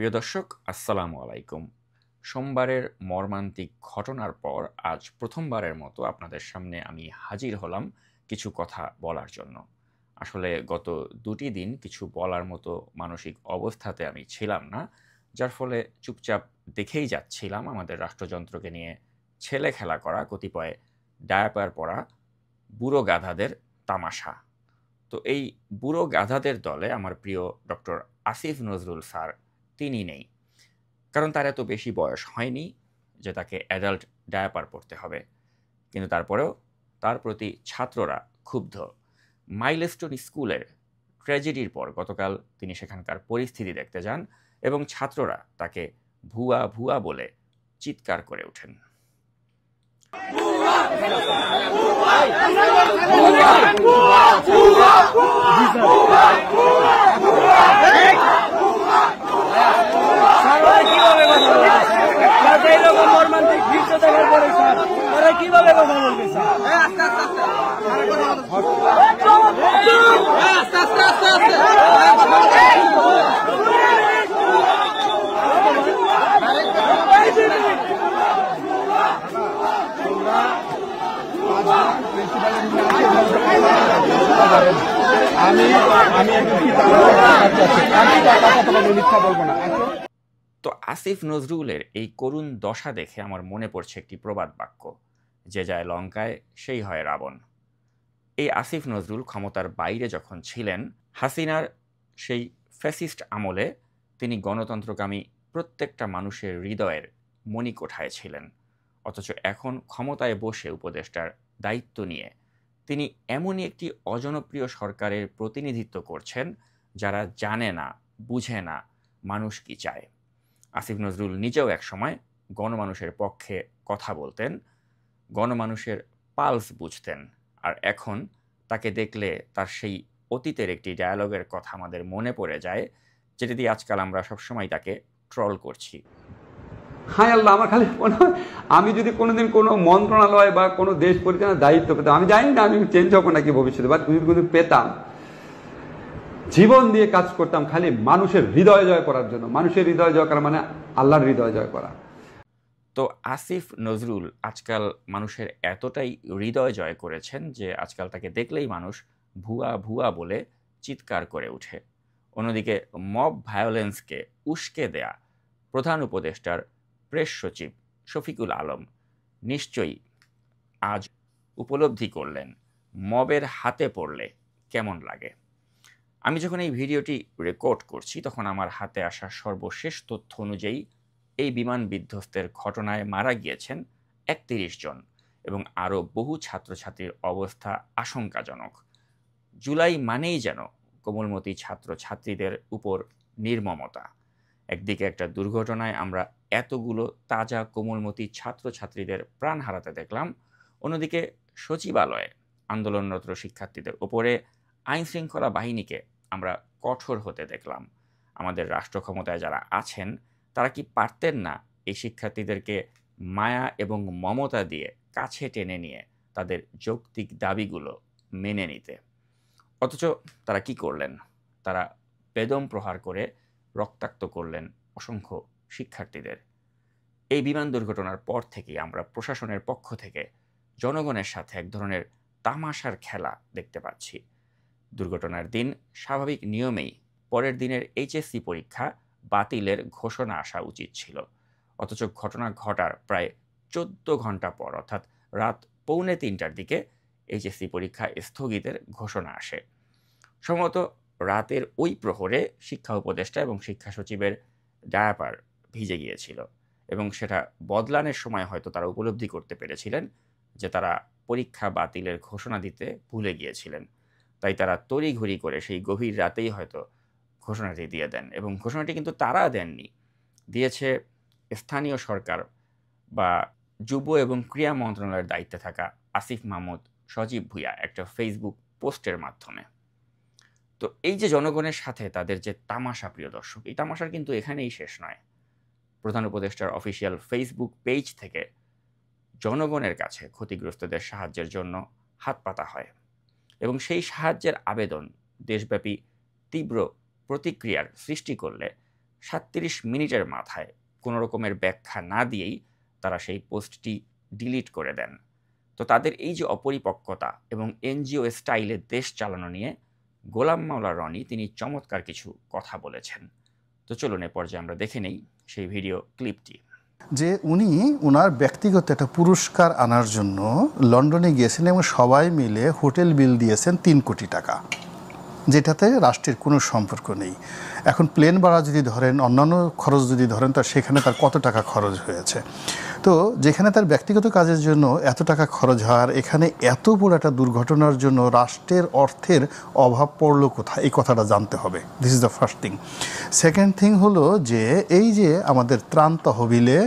প্রিয় দর্শক, আসসালামু আলাইকুম। সোমবারের মর্মান্তিক ঘটনার পর আজ প্রথমবারের মতো আপনাদের সামনে আমি হাজির হলাম কিছু কথা বলার জন্য। আসলে গত ২টি দিন কিছু বলার মতো মানসিক অবস্থাতে আমি ছিলাম না, যার ফলে চুপচাপ দেখেই যাচ্ছিলাম আমাদের রাষ্ট্রযন্ত্রকে নিয়ে ছেলেখেলা করা কতিপয় ডায়াপার পরা বুড়ো গাধাদের তামাশা। তো এই বুড়ো গাধাদের দলে আমার প্রিয় ডক্টর আসিফ নজরুল স্যার তিনি নেই, কারণ তার এত বেশি বয়স হয়নি যে তাকে অ্যাডাল্ট ডায়াপার পড়তে হবে। কিন্তু তারপরেও তার প্রতি ছাত্ররা ক্ষুব্ধ। মাইলস্টোন স্কুলের ট্র্যাজেডির পর গতকাল তিনি সেখানকার পরিস্থিতি দেখতে যান এবং ছাত্ররা তাকে ভুয়া ভুয়া বলে চিৎকার করে ওঠেন। কিভাবে কথা বলবে তো আসিফ নজরুলের এই করুণ দশা দেখে আমার মনে পড়ছে একটি প্রবাদ বাক্য, যে যায় লঙ্কায় সেই হয় রাবণ। এই আসিফ নজরুল ক্ষমতার বাইরে যখন ছিলেন, হাসিনার সেই ফ্যাসিস্ট আমলে তিনি গণতন্ত্রকামী প্রত্যেকটা মানুষের হৃদয়ের মণিকোঠায় ছিলেন। অথচ এখন ক্ষমতায় বসে উপদেষ্টার দায়িত্ব নিয়ে তিনি এমনই একটি অজনপ্রিয় সরকারের প্রতিনিধিত্ব করছেন যারা জানে না, বুঝে না মানুষ কি চায়। আসিফ নজরুল নিজেও একসময় গণমানুষের পক্ষে কথা বলতেন, গণমানুষের পালস বুঝতেন, আর এখন তাকে দেখলে তার সেই অতীতের একটি ডায়ালগের কথা আমাদের মনে পড়ে যায়, যেটা দিয়ে আজকাল আমরা সবসময় তাকে ট্রল করছি। হায় আল্লাহ, আমার খালি মনে হয় আমি যদি কোনোদিন কোনো মন্ত্রণালয় বা কোনো দেশ পরিচালনার দায়িত্ব পেতাম, আমি জানি না আমি চেঞ্জ হবো নাকি ভবিষ্যতে, বাট যদি পেতাম, জীবন দিয়ে কাজ করতাম খালি মানুষের হৃদয় জয় করার জন্য। মানুষের হৃদয় জয় করা মানে আল্লাহর হৃদয় জয় করা। তো আসিফ নজরুল আজকাল মানুষের এতটাই হৃদয় জয় করেছেন যে আজকাল তাকে দেখলেই মানুষ ভুয়া ভুয়া বলে চিৎকার করে ওঠে। অন্যদিকে মব ভায়োলেন্সকে উস্কে দেয়া প্রধান উপদেষ্টার প্রেস সচিব শফিকুল আলম নিশ্চয়ই আজ উপলব্ধি করলেন মবের হাতে পড়লে কেমন লাগে। আমি যখন এই ভিডিওটি রেকর্ড করছি তখন আমার হাতে আসা সর্বশেষ তথ্য অনুযায়ী এই বিমান বিধ্বস্তের ঘটনায় মারা গিয়েছেন ৩১ জন এবং আরও বহু ছাত্রছাত্রীর অবস্থা আশঙ্কাজনক। জুলাই মানেই যেন কোমলমতি ছাত্রছাত্রীদের উপর নির্মমতা। একদিকে একটা দুর্ঘটনায় আমরা এতগুলো তাজা কোমলমতি ছাত্রছাত্রীদের প্রাণ হারাতে দেখলাম, অন্যদিকে সচিবালয়ে আন্দোলনরত শিক্ষার্থীদের উপরে আইনশৃঙ্খলা বাহিনীকে আমরা কঠোর হতে দেখলাম। আমাদের রাষ্ট্র ক্ষমতায় যারা আছেন তারা কি পারতেন না এই শিক্ষার্থীদেরকে মায়া এবং মমতা দিয়ে কাছে টেনে নিয়ে তাদের যৌক্তিক দাবিগুলো মেনে নিতে? অথচ তারা কি করলেন? তারা বেদম প্রহার করে রক্তাক্ত করলেন অসংখ্য শিক্ষার্থীদের। এই বিমান দুর্ঘটনার পর থেকেই আমরা প্রশাসনের পক্ষ থেকে জনগণের সাথে এক ধরনের তামাশার খেলা দেখতে পাচ্ছি। দুর্ঘটনার দিন স্বাভাবিক নিয়মেই পরের দিনের এইচএসসি পরীক্ষা বাতিলের ঘোষণা আসা উচিত ছিল, অথচ ঘটনা ঘটার প্রায় ১৪ ঘন্টা পর অর্থাৎ রাত ২:৩০টার দিকে এইচএসসি পরীক্ষা স্থগিতের ঘোষণা আসে। সম্ভবত রাতের ওই প্রহরে শিক্ষা উপদেষ্টা এবং শিক্ষা সচিবের ডায়াপার ভিজে গিয়েছিল এবং সেটা বদলানোর সময় হয়তো তারা উপলব্ধি করতে পেরেছিলেন যে তারা পরীক্ষা বাতিলের ঘোষণা দিতে ভুলে গিয়েছিলেন। তাই তারা তড়িঘড়ি করে সেই গভীর রাতেই হয়তো ঘোষণাটি দিয়ে দেন এবং ঘোষণাটি কিন্তু তারা দেননি, দিয়েছে স্থানীয় সরকার বা যুব এবং ক্রীড়া মন্ত্রণালয়ের দায়িত্বে থাকা আসিফ মাহমুদ সজীব ভুঁইয়া একটা ফেসবুক পোস্টের মাধ্যমে। তো এই যে জনগণের সাথে তাদের যে তামাশা, প্রিয় দর্শক, এই তামাশার কিন্তু এখানেই শেষ নয়। প্রধান উপদেষ্টার অফিসিয়াল ফেসবুক পেজ থেকে জনগণের কাছে ক্ষতিগ্রস্তদের সাহায্যের জন্য হাত পাতা হয় এবং সেই সাহায্যের আবেদন দেশব্যাপী তীব্র প্রতিক্রিয়ার সৃষ্টি করলে 37 মিনিটের মাথায় কোনো রকমের ব্যাখ্যা না দিয়েই তারা সেই পোস্টটি ডিলিট করে দেন। তো তাদের এই যে অপরিপক্কতা এবং এনজিও স্টাইলে দেশ চালানো নিয়ে গোলাম মাওলা রনি তিনি চমৎকার কিছু কথা বলেছেন। তো চলুন এ পর্যায়ে আমরা দেখে নেই সেই ভিডিও ক্লিপটি। যে উনি ওনার ব্যক্তিগত একটা পুরস্কার আনার জন্য লন্ডনে গিয়েছেন এবং সবাই মিলে হোটেল বিল দিয়েছেন 3 কোটি টাকা, যেটাতে রাষ্ট্রের কোনো সম্পর্ক নেই। এখন প্লেন ভাড়া যদি ধরেন, অন্যান্য খরচ যদি ধরেন, তার সেখানে তার কত টাকা খরচ হয়েছে। তো যেখানে তার ব্যক্তিগত কাজের জন্য এত টাকা খরচ হওয়ার, এখানে এত বড় একটা দুর্ঘটনার জন্য রাষ্ট্রের অর্থের অভাব পড়লো কোথায়, এই কথাটা জানতে হবে। This is the first thing. Second thing হলো যে এই যে আমাদের ত্রাণ তহবিলে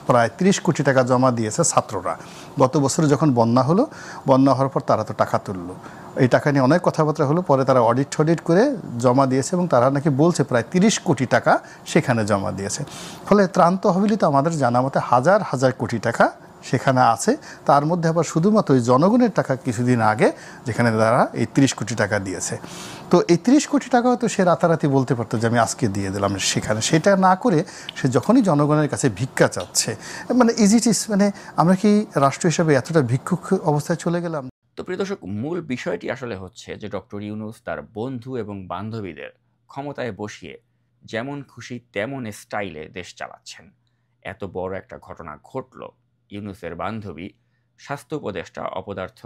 প্রায় 30 কোটি টাকা জমা দিয়েছে ছাত্ররা। গত বছরে যখন বন্যা হলো, বন্যা হওয়ার পর তারা তো টাকা তুললো, এই টাকা নিয়ে অনেক কথাবার্তা হলো, পরে তারা অডিট করে জমা দিয়েছে এবং তারা নাকি বলছে প্রায় 30 কোটি টাকা সেখানে জমা দিয়েছে। ফলে ত্রাণ তহবিলে তো আমাদের জানা মতে হাজার হাজার কোটি টাকা সেখানে আছে। তার মধ্যে আবার শুধুমাত্র ওই জনগণের টাকা কিছুদিন আগে যেখানে তারা এই 30 কোটি টাকা দিয়েছে। তো এই 30 কোটি টাকা হয়তো সে রাতারাতি বলতে পারতো যে আমি আজকে দিয়ে দিলাম সেখানে, সেটা না করে সে যখনই জনগণের কাছে ভিক্ষা চাচ্ছে, মানে মানে আমরা কি রাষ্ট্র হিসাবে এতটা ভিক্ষুক অবস্থায় চলে গেলাম? তো প্রিয় দর্শক, মূল বিষয়টি আসলে হচ্ছে যে ডক্টর ইউনূস তার বন্ধু এবং বান্ধবীদের ক্ষমতায় বসিয়ে যেমন খুশি তেমন স্টাইলে দেশ চালাচ্ছেন। এত বড় একটা ঘটনা ঘটল, ইউনূসের বান্ধবী স্বাস্থ্য উপদেষ্টা অপদার্থ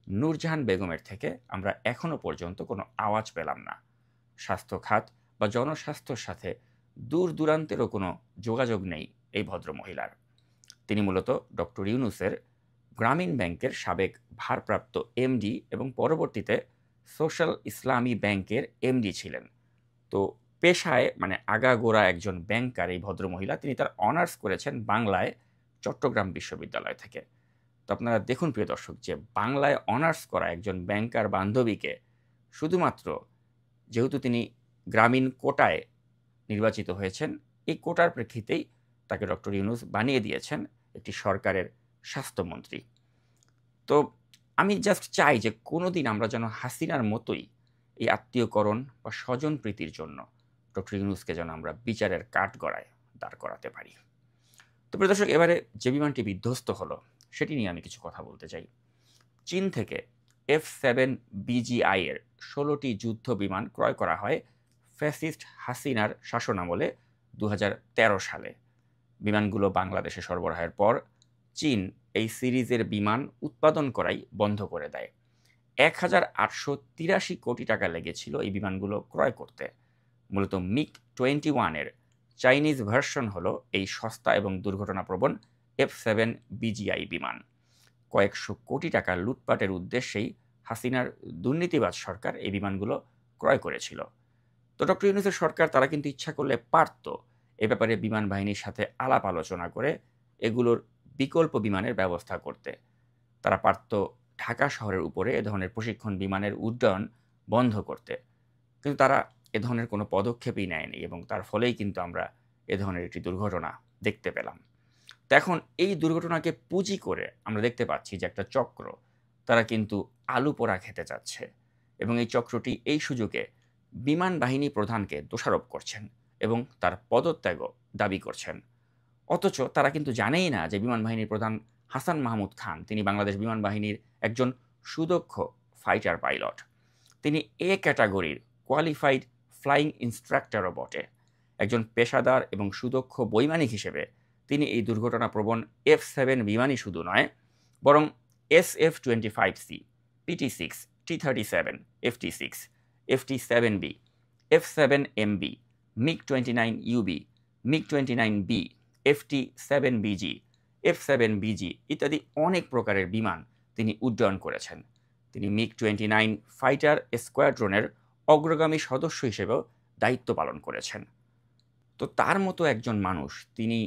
নূরজাহান বেগমের থেকে আমরা এখনো পর্যন্ত কোনো আওয়াজ পেলাম না। স্বাস্থ্য খাত বা জনস্বাস্থ্যের সাথে দূর দূরান্তেরও কোনো যোগাযোগ নেই এই ভদ্রমহিলার। তিনি মূলত ডক্টর ইউনূসের গ্রামীণ ব্যাংকের সাবেক ভারপ্রাপ্ত এমডি এবং পরবর্তীতে সোশ্যাল ইসলামী ব্যাংকের এমডি ছিলেন। তো পেশায় মানে আগাগোড়া একজন ব্যাংকার এই ভদ্রমহিলা। তিনি তার অনার্স করেছেন বাংলায় চট্টগ্রাম বিশ্ববিদ্যালয় থেকে। তো আপনারা দেখুন প্রিয় দর্শক, যে বাংলায় অনার্স করা একজন ব্যাংকার বান্ধবীকে শুধুমাত্র যেহেতু তিনি গ্রামীণ কোটায় নির্বাচিত হয়েছেন, এই কোটার প্রেক্ষিতেই তাকে ডক্টর ইউনূস বানিয়ে দিয়েছেন একটি সরকারের স্বাস্থ্যমন্ত্রী। তো আমি জাস্ট চাই যে কোনোদিন আমরা যেন হাসিনার মতোই এই আত্মীয়করণ বা স্বজন প্রীতির জন্য ডক্টর ইউনূসকে যেন আমরা বিচারের কাঠগড়ায় দাঁড় করাতে পারি। তো প্রিয় দর্শক, এবারে যে বিমানটি বিধ্বস্ত হলো সেটি নিয়ে আমি কিছু কথা বলতে চাই। চীন থেকে F-7 BGI এর 16টি যুদ্ধ বিমান ক্রয় করা হয় ফ্যাসিস্ট হাসিনার শাসনামলে 2013 সালে। বিমানগুলো বাংলাদেশে সরবরাহের পর চীন এই সিরিজের বিমান উৎপাদন করাই বন্ধ করে দেয়। 1883 কোটি টাকা লেগেছিল এই বিমানগুলো ক্রয় করতে। মূলত MiG-21 এর চাইনিজ ভার্সন হলো এই সস্তা এবং দুর্ঘটনাপ্রবণ F-7 BGI বিমান। কয়েকশো কোটি টাকা লুটপাটের উদ্দেশ্যেই হাসিনার দুর্নীতিবাজ সরকার এই বিমানগুলো ক্রয় করেছিল। তো ডক্টর ইউনূসের সরকার তারা কিন্তু ইচ্ছা করলে পারত এ ব্যাপারে বিমান বাহিনীর সাথে আলাপ আলোচনা করে এগুলোর বিকল্প বিমানের ব্যবস্থা করতে। তারা পারত ঢাকা শহরের উপরে এ ধরনের প্রশিক্ষণ বিমানের উড্ডয়ন বন্ধ করতে, কিন্তু তারা এ ধরনের কোনো পদক্ষেপই নেয়নি এবং তার ফলেই কিন্তু আমরা এ ধরনের একটি দুর্ঘটনা দেখতে পেলাম। তো এখন এই দুর্ঘটনাকে পুঁজি করে আমরা দেখতে পাচ্ছি যে একটা চক্র তারা কিন্তু আলু পোড়া খেতে চাচ্ছে এবং এই চক্রটি এই সুযোগে বিমান বাহিনী প্রধানকে দোষারোপ করছেন এবং তার পদত্যাগও দাবি করছেন। অথচ তারা কিন্তু জানেই না যে বিমান বাহিনীর প্রধান হাসান মাহমুদ খান তিনি বাংলাদেশ বিমান বাহিনীর একজন সুদক্ষ ফাইটার পাইলট। তিনি এ ক্যাটাগরির কোয়ালিফাইড ফ্লাইং ইনস্ট্রাক্টরও বটে। একজন পেশাদার এবং সুদক্ষ বৈমানিক হিসেবে তিনি এই দুর্ঘটনাপ্রবণ F-7 বিমানই শুধু নয়, বরং SF-25C, PT-6, T-37, FT-6, FT-7B, F-7MB, MiG-29UB, MiG-29B, FT-7BG, F-7BG ইত্যাদি অনেক প্রকারের বিমান তিনি উড্ডয়ন করেছেন। তিনি MiG-29 ফাইটার স্কোয়াড্রনের অগ্রগামী সদস্য হিসেবেও দায়িত্ব পালন করেছেন। তো তার মতো একজন মানুষ তিনি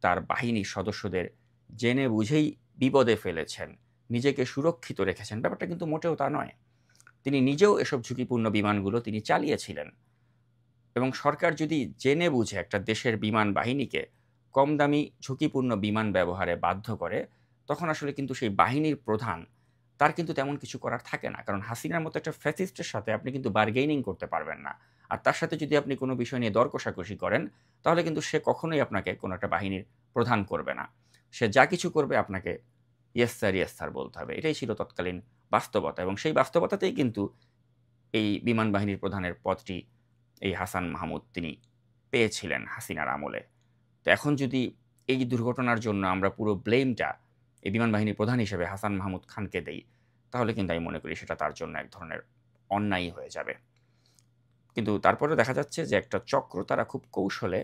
তার বাহিনীর সদস্যদের জেনে বুঝেই বিপদে ফেলেছেন, নিজেকে সুরক্ষিত রেখেছেন, ব্যাপারটা কিন্তু মোটেও তা নয়। তিনি নিজেও এসব ঝুঁকিপূর্ণ বিমানগুলো তিনি চালিয়েছিলেন এবং সরকার যদি জেনে বুঝে একটা দেশের বিমান বাহিনীকে কম দামি ঝুঁকিপূর্ণ বিমান ব্যবহারে বাধ্য করে, তখন আসলে কিন্তু সেই বাহিনীর প্রধান তার কিন্তু তেমন কিছু করার থাকে না। কারণ হাসিনার মতো একটা ফ্যাসিস্টের সাথে আপনি কিন্তু বার্গেইনিং করতে পারবেন না। আর তার সাথে যদি আপনি কোনো বিষয় নিয়ে দর কষাকষি করেন, তাহলে কিন্তু সে কখনোই আপনাকে কোনো একটা বাহিনীর প্রধান করবে না। সে যা কিছু করবে আপনাকে ইয়েস স্যার বলতে হবে। এটাই ছিল তৎকালীন বাস্তবতা, এবং সেই বাস্তবতাতেই কিন্তু এই বিমান বাহিনীর প্রধানের পদটি এই হাসান মাহমুদ তিনি পেয়েছিলেন হাসিনার আমলে। তো এখন যদি এই দুর্ঘটনার জন্য আমরা পুরো ব্লেমটা এই বিমান বাহিনীর প্রধান হিসেবে হাসান মাহমুদ খানকে দেই, তাহলে কিন্তু আমি মনে করি সেটা তার জন্য এক ধরনের অন্যায় হয়ে যাবে। কিন্তু তারপরে দেখা যাচ্ছে যে একটা চক্র তারা খুব কৌশলে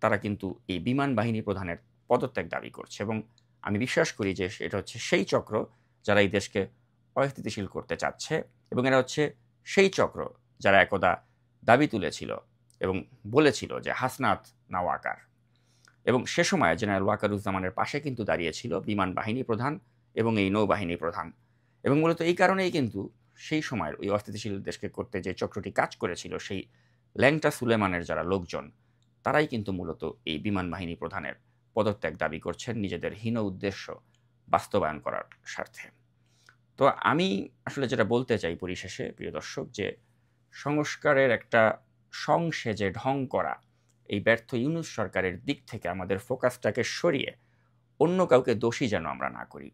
তারা কিন্তু এই বিমান বাহিনী প্রধানের পদত্যাগ দাবি করছে, এবং আমি বিশ্বাস করি যে এটা হচ্ছে সেই চক্র যারা এই দেশকে অস্থিতিশীল করতে চাচ্ছে, এবং এরা হচ্ছে সেই চক্র যারা একদা দাবি তুলেছিল এবং বলেছিল যে হাসনাত না ওয়াকার, এবং সে সময় জেনারেল ওয়াকারুজ্জামানের পাশে কিন্তু দাঁড়িয়েছিল বিমান বাহিনী প্রধান এবং এই নৌবাহিনী প্রধান, এবং মূলত এই কারণেই কিন্তু সেই সময়ের ওই অস্থিতিশীল দেশকে করতে যে চক্রটি কাজ করেছিল, সেই ল্যাংটা সুলেমানের যারা লোকজন, তারাই কিন্তু মূলত এই বিমান বাহিনী প্রধানের পদত্যাগ দাবি করছেন নিজেদের হীন উদ্দেশ্য বাস্তবায়ন করার স্বার্থে। তো আমি আসলে যেটা বলতে চাই পরিশেষে প্রিয় দর্শক, যে সংস্কারের একটা সংসেজে ঢং করা এই ব্যর্থ ইউনূস সরকারের দিক থেকে আমাদের ফোকাসটাকে সরিয়ে অন্য কাউকে দোষী যেন আমরা না করি।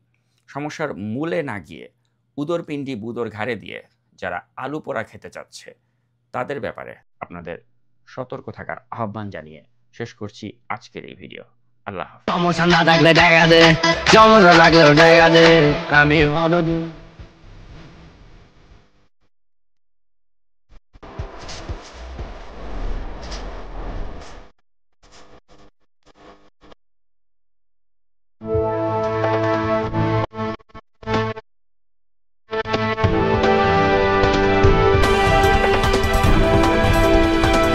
সমস্যার মূলে না গিয়ে উদরপিণ্ডি বুদর ঘাড়ে দিয়ে যারা আলু পোড়া খেতে চাচ্ছে তাদের ব্যাপারে আপনাদের সতর্ক থাকার আহ্বান জানিয়ে শেষ করছি আজকের এই ভিডিও। আল্লাহ হাফেজ। সমস্যা না থাকলে দেখা দে, সমস্যা থাকলেও দেখা দে, আমি